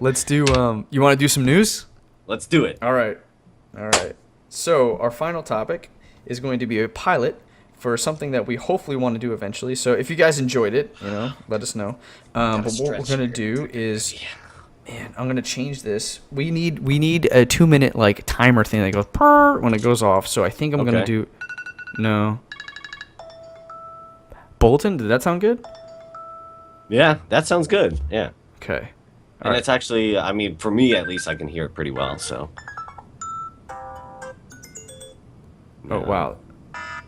Let's do. You want to do some news? Let's do it. All right. All right. So our final topic is going to be a pilot for something that we hopefully want to do eventually. So if you guys enjoyed it, let us know. But what we're gonna do is, man, I'm gonna change this. We need a 2-minute like timer thing that goes purr when it goes off. So I think I'm gonna do. No. Bolton, did that sound good? Yeah, that sounds good. Yeah. Okay. And it's actually, I mean, for me at least, I can hear it pretty well. So. Oh wow.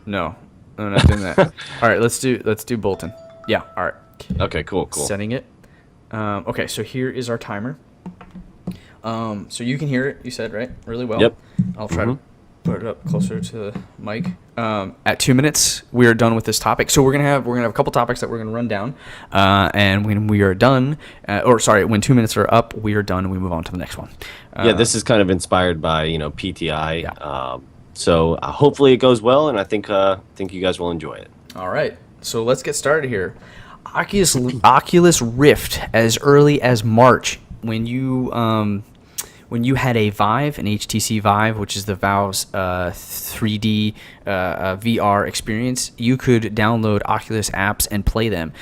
No, I'm not doing that. All right, let's do Bolton. Yeah. All right. Okay. Cool. Setting it. Okay, so here is our timer. So you can hear it. You said right, really well. Yep. I'll try to put it up closer to the mic. At 2 minutes, we are done with this topic. So we're gonna have a couple topics that we're gonna run down. And when we are done, when 2 minutes are up, we are done and we move on to the next one. Yeah, this is kind of inspired by Pt.5. Yeah. So hopefully it goes well, and I think you guys will enjoy it. All right, so let's get started here. Oculus Rift as early as March, when you had a Vive, an HTC Vive, which is the Valve's 3D VR experience, you could download Oculus apps and play them.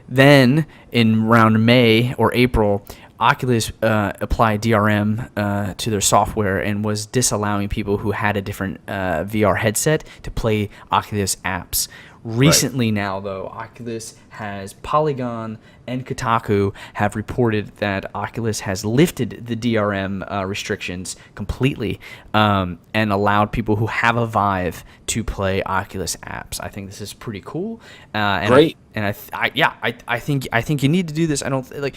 Then in around May or April, Oculus applied DRM to their software and was disallowing people who had a different VR headset to play Oculus apps. Recently now, though, Oculus has Polygon and Kotaku have reported that Oculus has lifted the DRM restrictions completely and allowed people who have a Vive to play Oculus apps. I think this is pretty cool. Great. I think you need to do this. I don't like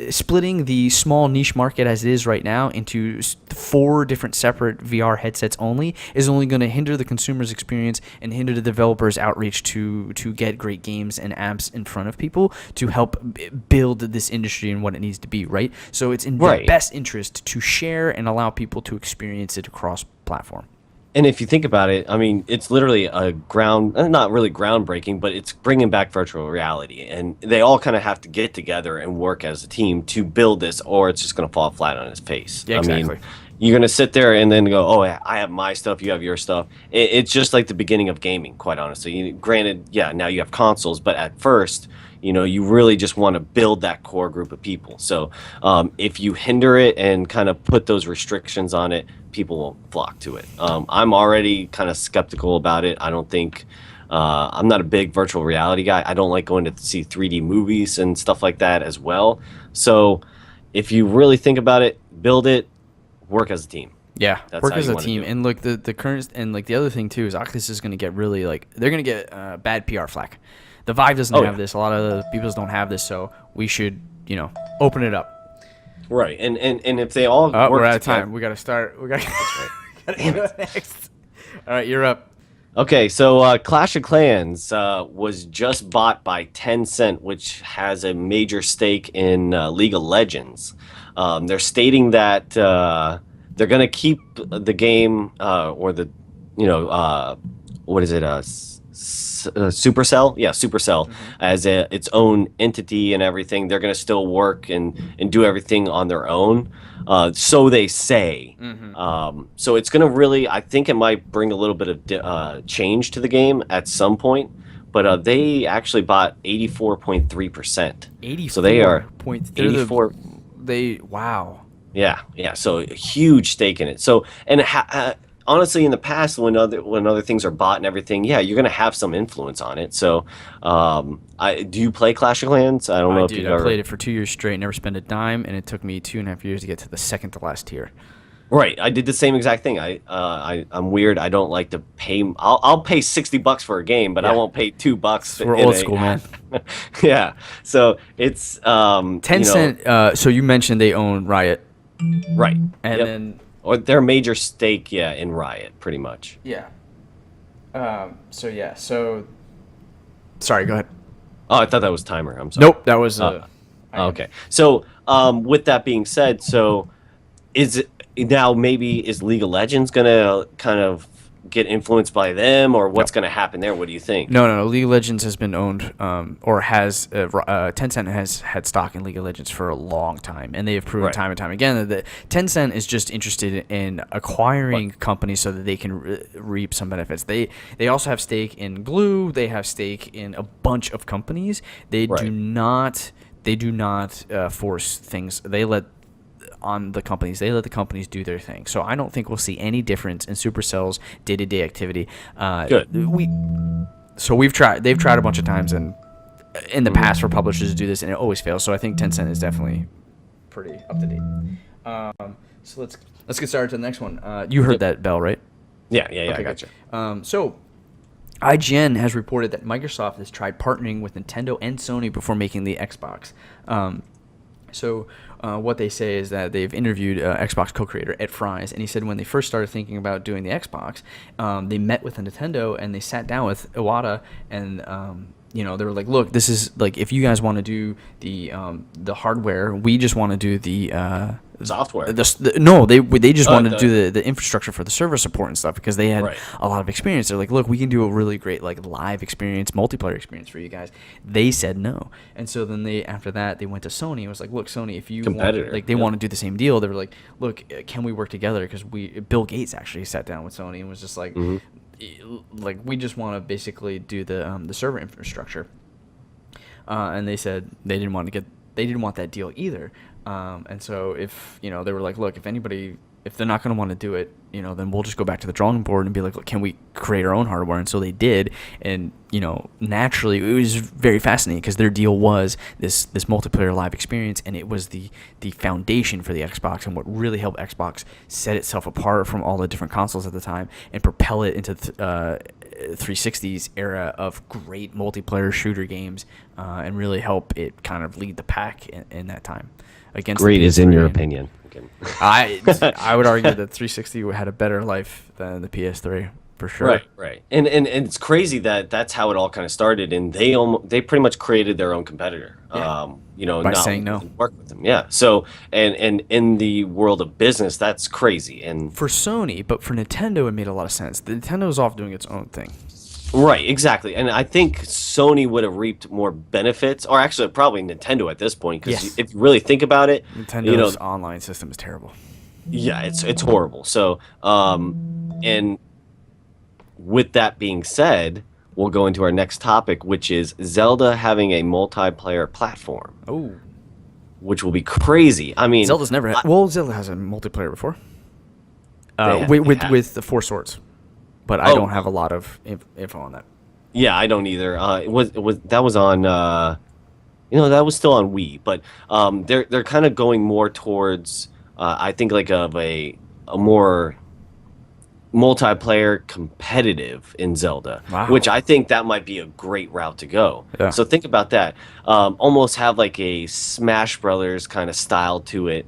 splitting the small niche market as it is right now into 4 different separate VR headsets only is only going to hinder the consumer's experience and hinder the developers' outreach to get great games and apps in front of people to help build this industry and what it needs to be, right? So it's in their best interest to share and allow people to experience it across platform. And if you think about it, I mean, it's literally not really groundbreaking, but it's bringing back virtual reality. And they all kind of have to get together and work as a team to build this, or it's just going to fall flat on its face. Yeah, exactly. I mean, you're going to sit there and then go, oh, I have my stuff, you have your stuff. It's just like the beginning of gaming, quite honestly. Granted, yeah, now you have consoles, but at first, you really just want to build that core group of people. So if you hinder it and kind of put those restrictions on it, people won't flock to it. I'm already kind of skeptical about it. I don't think I'm not a big virtual reality guy. I don't like going to see 3D movies and stuff like that as well. So if you really think about it, build it, work as a team. Yeah, work as a team. And look, the current and like the other thing too is Oculus is going to get really they're going to get bad PR flack. The Vive doesn't have this. A lot of the people don't have this, so we should open it up. Right, and if they all work we're out of time. We got to start. We got to go next. All right, you're up. Okay, so Clash of Clans was just bought by Tencent, which has a major stake in League of Legends. They're stating that they're going to keep the game or the what is it? Supercell, Supercell, as its own entity and everything. They're going to still work and do everything on their own, so they say. So it's going to really, I think it might bring a little bit of change to the game at some point. But they actually bought 84.3%. 84. So they are 84. Wow. Yeah. So a huge stake in it. So honestly, in the past, when other things are bought and everything, yeah, you're gonna have some influence on it. So, do you play Clash of Clans? I don't know if you've ever played it for 2 years straight, never spent a dime, and it took me 2.5 years to get to the second to last tier. Right, I did the same exact thing. I'm weird. I don't like to pay. I'll pay $60 for a game, but I won't pay $2. We're old school, man. Yeah. So it's Tencent. So you mentioned they own Riot, right? And then. Or their major stake, in Riot, pretty much. Yeah. So. Sorry, go ahead. Oh, I thought that was timer. I'm sorry. Nope, that was. Okay. So, with that being said, so is it now? Maybe is League of Legends gonna kind of get influenced by them, or what's Yep. going to happen there? What do you think? No. League of Legends has been owned, or has Tencent has had stock in League of Legends for a long time, and they have proven Right. time and time again that Tencent is just interested in acquiring companies so that they can reap some benefits. They also have stake in Glue. They have stake in a bunch of companies. They Right. do not. They do not force things. They let on the companies. They let the companies do their thing. So I don't think we'll see any difference in Supercell's day-to-day activity. Good. We've tried. They've tried a bunch of times, and in the past for publishers to do this, and it always fails. So I think Tencent is definitely pretty up to date. So let's get started to the next one. You heard that bell, right? Yeah, Okay, I gotcha. So IGN has reported that Microsoft has tried partnering with Nintendo and Sony before making the Xbox. What they say is that they've interviewed Xbox co-creator Ed Fries, and he said when they first started thinking about doing the Xbox, they met with Nintendo and they sat down with Iwata and they were like, look, this is like if you guys want to do the hardware, we just want to do the Software. They just wanted to the- do the infrastructure for the server support and stuff because they had Right. a lot of experience. They're like, look, we can do a really great like live experience, multiplayer experience for you guys. They said no, and so then after that they went to Sony and was like, look, Sony, if you Competitor, want, they yeah. want to do the same deal, they were like, look, can we work together? Because Bill Gates actually sat down with Sony and was just like, like we just want to basically do the server infrastructure. And they said they didn't want that deal either. And so if they were like, look, if they're not going to want to do it, then we'll just go back to the drawing board and be like, look, can we create our own hardware? And so they did. And, naturally it was very fascinating because their deal was this multiplayer live experience. And it was the foundation for the Xbox and what really helped Xbox set itself apart from all the different consoles at the time and propel it into 360's era of great multiplayer shooter games and really help it kind of lead the pack in that time. Against Great the is in PS3 your and- opinion. Okay. I would argue that 360 had a better life than the PS3 for sure. Right. And it's crazy that that's how it all kind of started, and they pretty much created their own competitor. Yeah. By not saying no. work with them. Yeah. So and in the world of business, that's crazy. And For Sony, but for Nintendo, it made a lot of sense. The Nintendo's off doing its own thing. right, exactly. And I think Sony would have reaped more benefits, or actually probably Nintendo at this point, because Yes. if you really think about it, Nintendo's online system is terrible. yeah, it's horrible. So and with that being said, we'll go into our next topic, which is Zelda having a multiplayer platform, Oh, which will be crazy. I mean, Zelda's never had. Zelda has a multiplayer before. They have. With the Four Swords, but I Oh. don't have a lot of info on that. Yeah, I don't either. It was that was on that was still on Wii, but they're kind of going more towards I think like of a more multiplayer competitive in Zelda, Wow. which I think that might be a great route to go. Yeah. So think about that. Almost have like a Smash Brothers kind of style to it,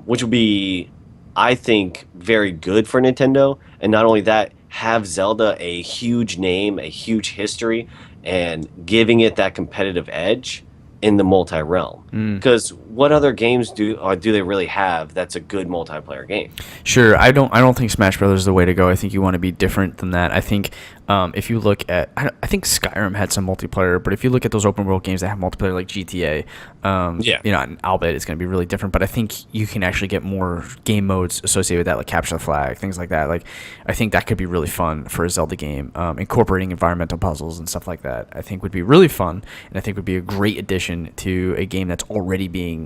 which would be, I think, very good for Nintendo. And not only that, have Zelda a huge name, a huge history, and giving it that competitive edge in the multi-realm. Because what other games do they really have that's a good multiplayer game? Sure, I don't think Smash Brothers is the way to go. I think you want to be different than that. I think if you look at, I think Skyrim had some multiplayer, but if you look at those open world games that have multiplayer like GTA, I'll bet it's going to be really different. But I think you can actually get more game modes associated with that, like capture the flag, things like that. Like I think that could be really fun for a Zelda game, incorporating environmental puzzles and stuff like that. I think would be really fun, and I think would be a great addition to a game that's already being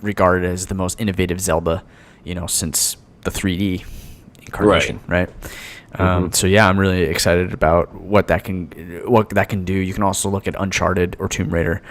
regarded as the most innovative Zelda, since the 3D incarnation, right? So yeah, I'm really excited about what that can do. You can also look at Uncharted or Tomb Raider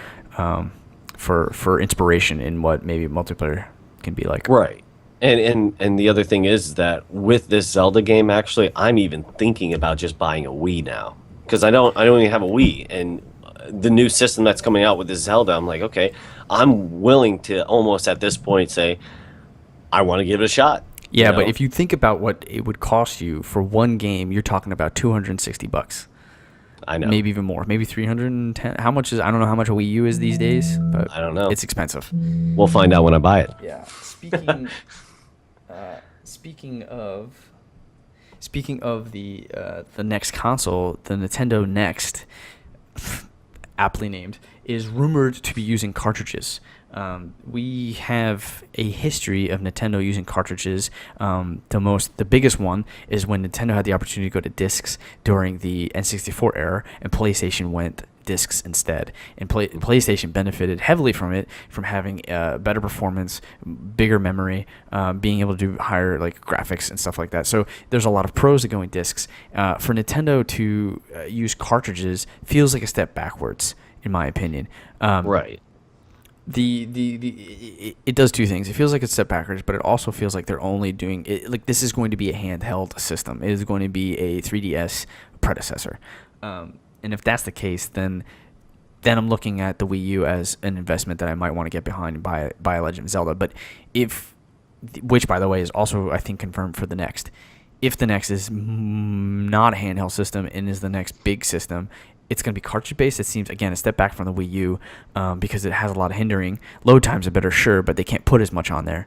for inspiration in what maybe multiplayer can be like. Right. And the other thing is that with this Zelda game, actually, I'm even thinking about just buying a Wii now, because I don't even have a Wii, and the new system that's coming out with this Zelda, I'm like, okay, I'm willing to almost at this point say, I want to give it a shot. Yeah, you know? but if you think about what it would cost you for one game, you're talking about $260. I know. Maybe even more. Maybe 310. How much is? I don't know how much a Wii U is these days, but I don't know. It's expensive. We'll find out when I buy it. Yeah. Speaking Speaking of the next console, the Nintendo Next, aptly named, is rumored to be using cartridges. We have a history of Nintendo using cartridges. The biggest one is when Nintendo had the opportunity to go to discs during the N64 era, and PlayStation went discs instead. And PlayStation benefited heavily from it, from having better performance, bigger memory, being able to do higher like graphics and stuff like that. So there's a lot of pros to going discs. For Nintendo to use cartridges feels like a step backwards, in my opinion. Right. It does two things. It feels like it's step backwards, but it also feels like they're only doing it. Like this is going to be a handheld system. It is going to be a 3DS predecessor. And if that's the case, then I'm looking at the Wii U as an investment that I might want to get behind and buy a Legend of Zelda. But which by the way is also I think confirmed for the Next. If the Next is not a handheld system and is the next big system, it's going to be cartridge based. It seems again a step back from the Wii U because it has a lot of hindering. Load times are better, sure, but they can't put as much on there.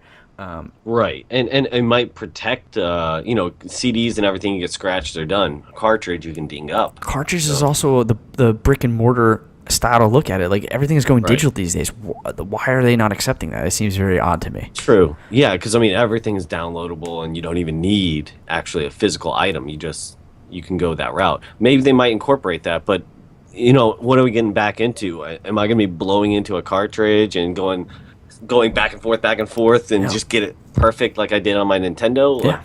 Right, and it might protect, CDs and everything. You get scratched, they're done. Cartridge, you can ding up. Cartridge is also the brick and mortar style to look at it. Like everything is going digital these days. Why are they not accepting that? It seems very odd to me. True. Yeah, because everything is downloadable, and you don't even need actually a physical item. You can go that route. Maybe they might incorporate that, but what are we getting back into? Am I going to be blowing into a cartridge and going back and forth, and just get it perfect like I did on my Nintendo? Yeah.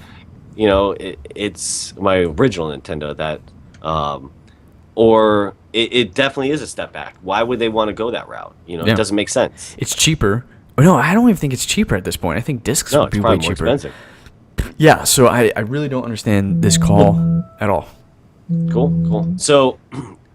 It's my original Nintendo that, or it definitely is a step back. Why would they want to go that route? It doesn't make sense. It's cheaper. No, I don't even think it's cheaper at this point. I think discs would be way cheaper. More expensive. Yeah, so I really don't understand this call at all. Cool. So,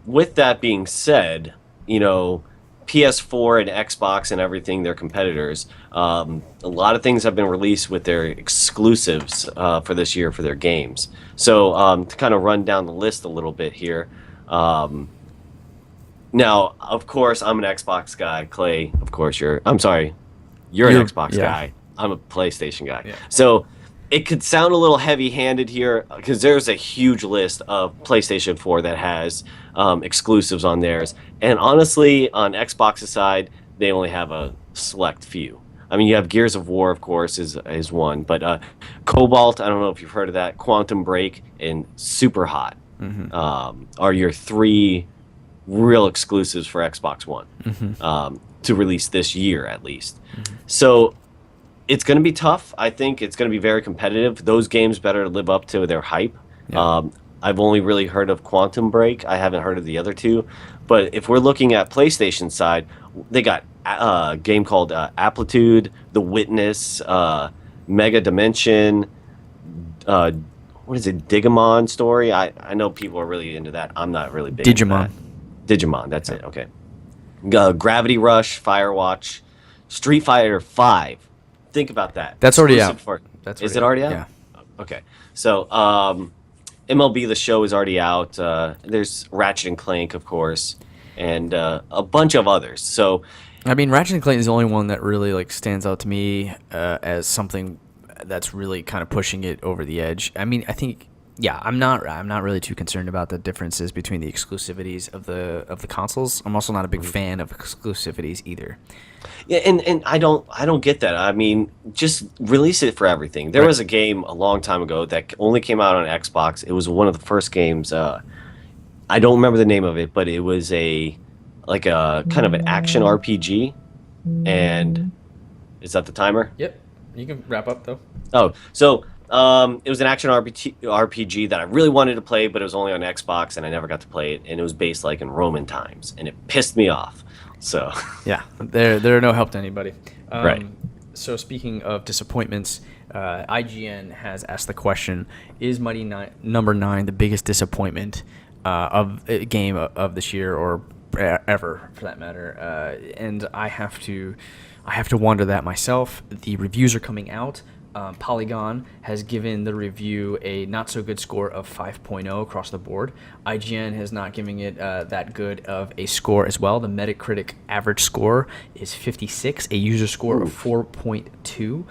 with that being said, PS4 and Xbox and everything, their competitors, a lot of things have been released with their exclusives for this year for their games. So, to kind of run down the list a little bit here. Now, of course, I'm an Xbox guy. Clay, of course, you're an Xbox guy. I'm a PlayStation guy. Yeah. So, it could sound a little heavy-handed here because there's a huge list of PlayStation 4 that has exclusives on theirs. And honestly, on Xbox's side, they only have a select few. You have Gears of War, of course, is one. But Cobalt, I don't know if you've heard of that, Quantum Break, and Super Hot are your three real exclusives for Xbox One to release this year, at least. So it's going to be tough. I think it's going to be very competitive. Those games better live up to their hype. Yeah. I've only really heard of Quantum Break. I haven't heard of the other two. But if we're looking at PlayStation side, they got a game called Amplitude, The Witness, Mega Dimension, what is it, Digimon Story? I know people are really into that. I'm not really big into that. Digimon, that's it, okay. Gravity Rush, Firewatch, Street Fighter 5. Think about that. That's already out. Is it already out? Yeah. Okay. So, MLB The Show is already out. There's Ratchet and Clank, of course, and a bunch of others. So, Ratchet and Clank is the only one that really stands out to me as something that's really kind of pushing it over the edge. I think, I'm not really too concerned about the differences between the exclusivities of the consoles. I'm also not a big fan of exclusivities either. Yeah, and I don't get that. Just release it for everything. There was a game a long time ago that only came out on Xbox. It was one of the first games. I don't remember the name of it, but it was a kind of an action RPG. And is that the timer? Yep. You can wrap up though. Oh, so it was an action RPG that I really wanted to play, but it was only on Xbox, and I never got to play it. And it was based in Roman times, and it pissed me off. So yeah, they're no help to anybody. Right. So speaking of disappointments, IGN has asked the question: is Mighty Number 9 the biggest disappointment of a game of this year or ever, for that matter? And I have to wonder that myself. The reviews are coming out. Polygon has given the review a not so good score of 5.0 across the board. IGN has not giving it that good of a score as well. The Metacritic average score is 56, a user score of 4.2.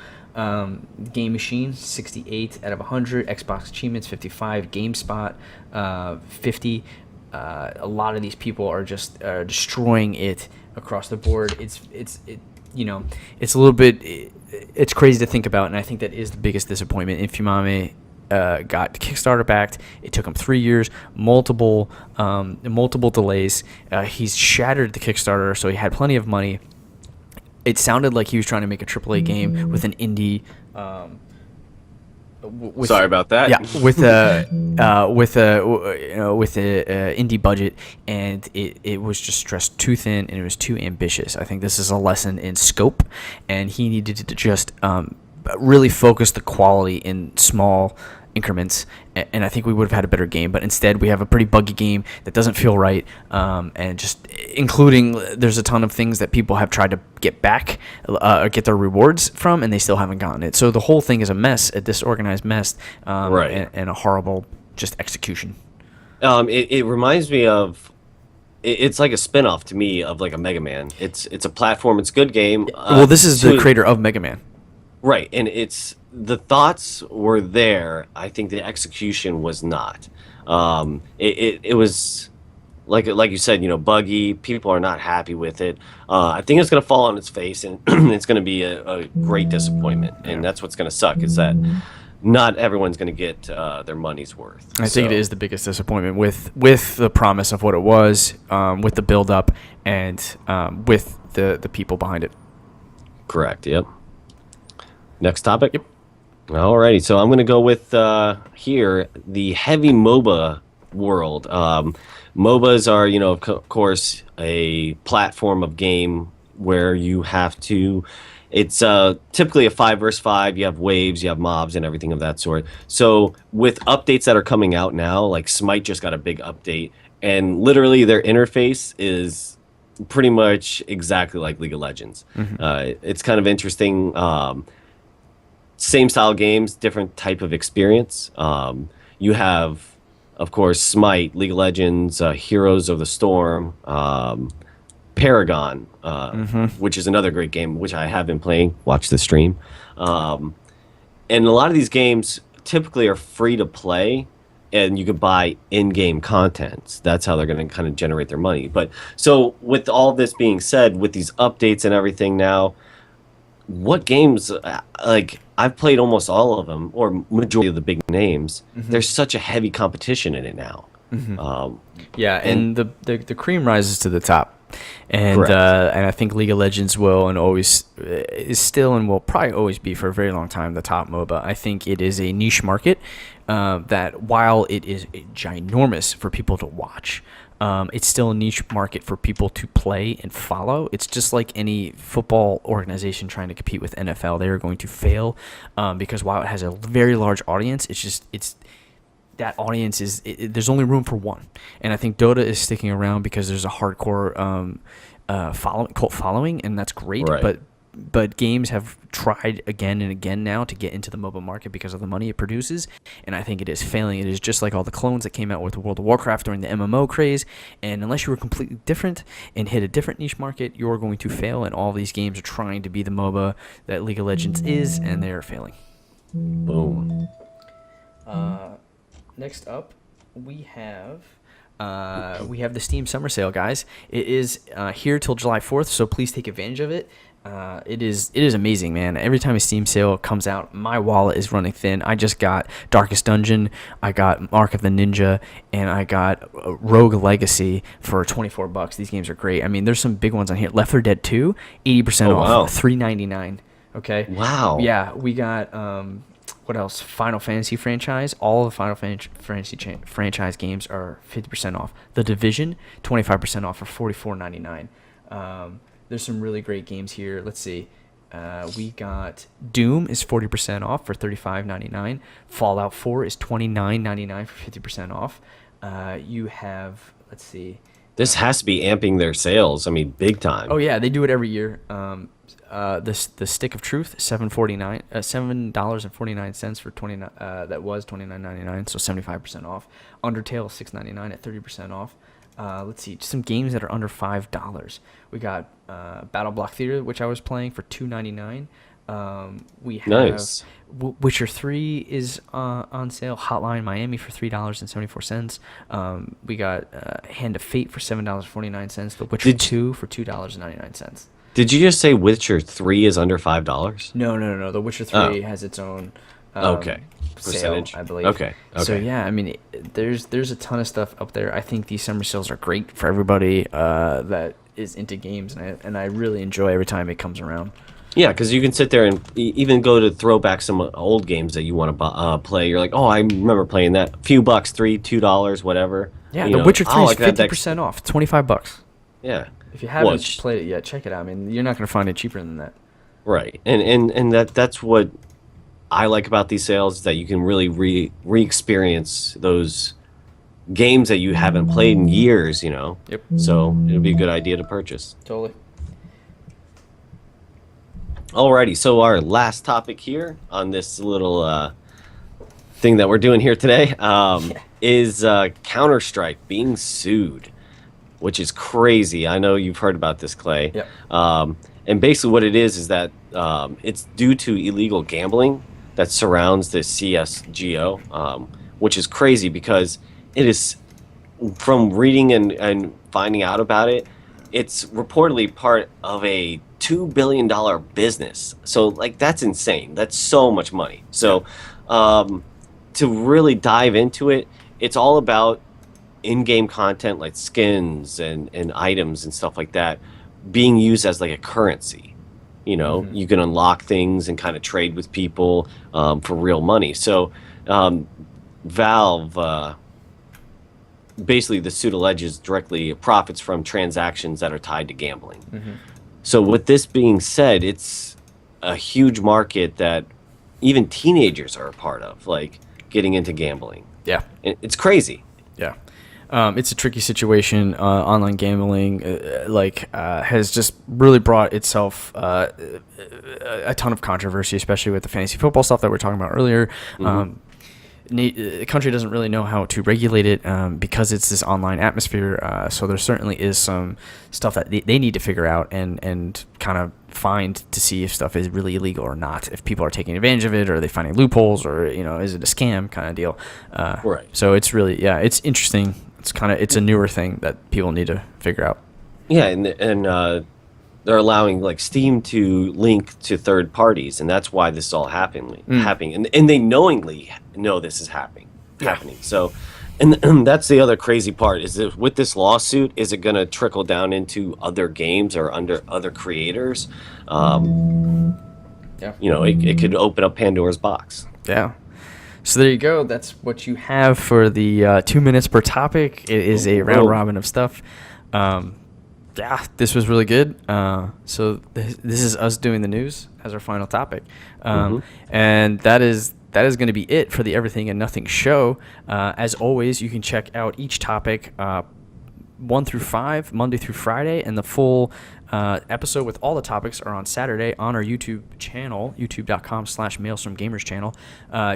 Game Machine, 68 out of 100. Xbox Achievements, 55. GameSpot, 50. A lot of these people are just destroying it across the board. It's a little bit. It's crazy to think about, and I think that is the biggest disappointment. Infumame got Kickstarter backed. It took him 3 years, multiple delays. He's shattered the Kickstarter, so he had plenty of money. It sounded like he was trying to make a AAA game with an indie. Sorry about that. Yeah, with a indie budget, and it was just stretched too thin, and it was too ambitious. I think this is a lesson in scope, and he needed to just really focus the quality in small increments, and I think we would have had a better game. But instead, we have a pretty buggy game that doesn't feel right, and just including there's a ton of things that people have tried to get back, or get their rewards from, and they still haven't gotten it. So the whole thing is a mess, a disorganized mess, Right. and a horrible just execution. It reminds me of. It's like a spin-off to me of like a Mega Man. It's a platform. It's a good game. Well, this is the creator of Mega Man. Right, and it's the thoughts were there. I think the execution was not. It was like you said, buggy. People are not happy with it. I think it's going to fall on its face, and it's going to be a great disappointment. And that's what's going to suck is that not everyone's going to get their money's worth. I think it is the biggest disappointment with the promise of what it was, with the build-up, and with the people behind it. Correct. Yep. Next topic. Yep. Alrighty, so I'm going to go with here the heavy MOBA world. MOBAs are, of course, a platform of game where you have to. It's typically a 5 versus 5. You have waves, you have mobs, and everything of that sort. So with updates that are coming out now, like Smite just got a big update, and literally their interface is pretty much exactly like League of Legends. It's kind of interesting. Same style games, different type of experience. You have, of course, Smite, League of Legends, Heroes of the Storm, Paragon, which is another great game, which I have been playing. Watch the stream. And a lot of these games typically are free to play, and you can buy in-game content. That's how they're going to kind of generate their money. But so with all this being said, with these updates and everything now, what games, like I've played almost all of them, or majority of the big names. There's such a heavy competition in it now. And the cream rises to the top, and I think League of Legends will and always is still and will probably always be for a very long time the top MOBA. I think it is a niche market that while it is ginormous for people to watch, it's still a niche market for people to play and follow. It's just like any football organization trying to compete with NFL. They are going to fail because while it has a very large audience, it's that audience is there's only room for one. And I think Dota is sticking around because there's a hardcore cult following, and that's great. Right. But games have tried again and again now to get into the mobile market because of the money it produces, and I think it is failing. It is just like all the clones that came out with World of Warcraft during the MMO craze, and unless you were completely different and hit a different niche market, you're going to fail, and all these games are trying to be the MOBA that League of Legends is, and they're failing. Boom. Next up, we have the Steam Summer Sale, guys. It is here till July 4th, so please take advantage of it. It is amazing, man. Every time a Steam sale comes out, my wallet is running thin. I just got Darkest Dungeon, I got Mark of the Ninja, and I got Rogue Legacy for $24. These games are great. I mean, there's some big ones on here. Left 4 Dead 2, 80% off, $3.99. Okay. Wow. Yeah, we got what else? Final Fantasy franchise. All of the Final Fantasy franchise games are 50% off. The Division, 25% off for $44.99. There's some really great games here. Let's see. We got Doom is 40% off for $35.99. Fallout 4 is $29.99 for 50% off. You have, let's see. This has to be amping their sales. I mean, big time. Oh yeah, they do it every year. The Stick of Truth, $7.49 for 29. That was $29.99, so 75% off. Undertale, $6.99 at 30% off. Let's see, some games that are under $5. We got Battle Block Theater, which I was playing for $2.99. We have Nice. Witcher 3 is on sale. Hotline Miami for $3.74. We got Hand of Fate for $7.49. The Witcher 2 for $2.99. Did you just say Witcher 3 is under $5? No. The Witcher 3 has its own Okay. sale, Percentage. I believe. Okay. So yeah, I mean, there's a ton of stuff up there. I think these summer sales are great for everybody that is into games, and I really enjoy every time it comes around. Yeah, because you can sit there and even go to throw back some old games that you want to play. You're like, oh, I remember playing that. A few bucks, $2, whatever. Yeah, You The know, Witcher 3 is I got that 50% off, $25. Yeah. If you haven't played it yet, check it out. I mean, you're not going to find it cheaper than that. Right. And that's what I like about these sales, is that you can really re-experience those games that you haven't played in years, you know. Yep. So it'll be a good idea to purchase. Totally. Alrighty, so our last topic here on this little thing that we're doing here today is Counter-Strike being sued, which is crazy. I know you've heard about this, Clay. Yep. And basically what it is that it's due to illegal gambling that surrounds the CSGO, which is crazy because it is, from reading and finding out about it, it's reportedly part of a $2 billion business. So, like, that's insane. That's so much money. So, to really dive into it, it's all about in-game content like skins and items and stuff like that being used as like a currency. You know, you can unlock things and kind of trade with people for real money. So, Valve... basically the suit alleges directly profits from transactions that are tied to gambling. So with this being said, it's a huge market that even teenagers are a part of, like getting into gambling. Yeah. It's crazy. Yeah. It's a tricky situation. Online gambling has just really brought itself a ton of controversy, especially with the fantasy football stuff that we were talking about earlier. The country doesn't really know how to regulate it because it's this online atmosphere. So there certainly is some stuff that they need to figure out and kind of find to see if stuff is really illegal or not. If people are taking advantage of it, or are they finding loopholes, or is it a scam kind of deal? Right. So it's really it's interesting. It's a newer thing that people need to figure out. Yeah, and they're allowing like Steam to link to third parties, and that's why this is all happening. And they knowingly know this is happening. So, and that's the other crazy part, is that with this lawsuit, is it going to trickle down into other games or under other creators? It could open up Pandora's box. Yeah. So there you go. That's what you have for the 2 minutes per topic. It is a round robin of stuff. Yeah, this was really good. So this is us doing the news as our final topic, and that is going to be it for the Everything and Nothing show. As always, you can check out each topic 1 through 5, Monday through Friday, and the full episode with all the topics are on Saturday on our YouTube channel, youtube.com/Maelstrom Gamers channel.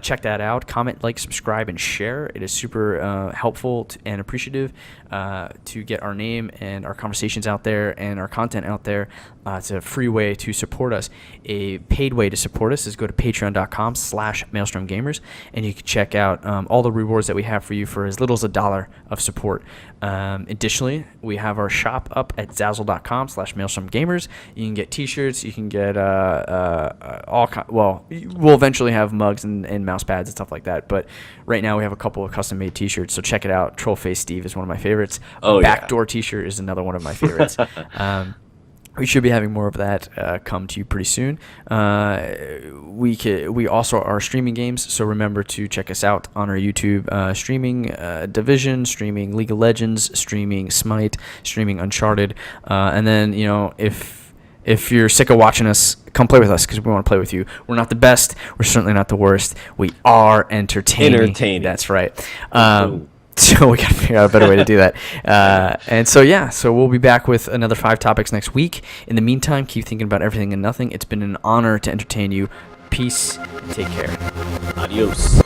Check that out. Comment, like, subscribe, and share. It is super helpful and appreciative to get our name and our conversations out there and our content out there. It's a free way to support us. A paid way to support us is go to patreon.com/Maelstrom Gamers, and you can check out all the rewards that we have for you for as little as $1 of support. Additionally, we have our shop up at zazzle.com/Maelstrom Gamers. You can get t-shirts. You can get we'll eventually have mugs and mouse pads and stuff like that. But right now we have a couple of custom made t-shirts. So check it out. Trollface Steve is one of my favorites. Backdoor t-shirt is another one of my favorites. We should be having more of that come to you pretty soon. We also are streaming games, so remember to check us out on our YouTube, streaming Division, streaming League of Legends, streaming Smite, streaming Uncharted, and then if you're sick of watching us, come play with us because we want to play with you. We're not the best. We're certainly not the worst. We are entertaining. That's right. So we got to figure out a better way to do that. So we'll be back with another 5 topics next week. In the meantime, keep thinking about everything and nothing. It's been an honor to entertain you. Peace. Take care. Adios.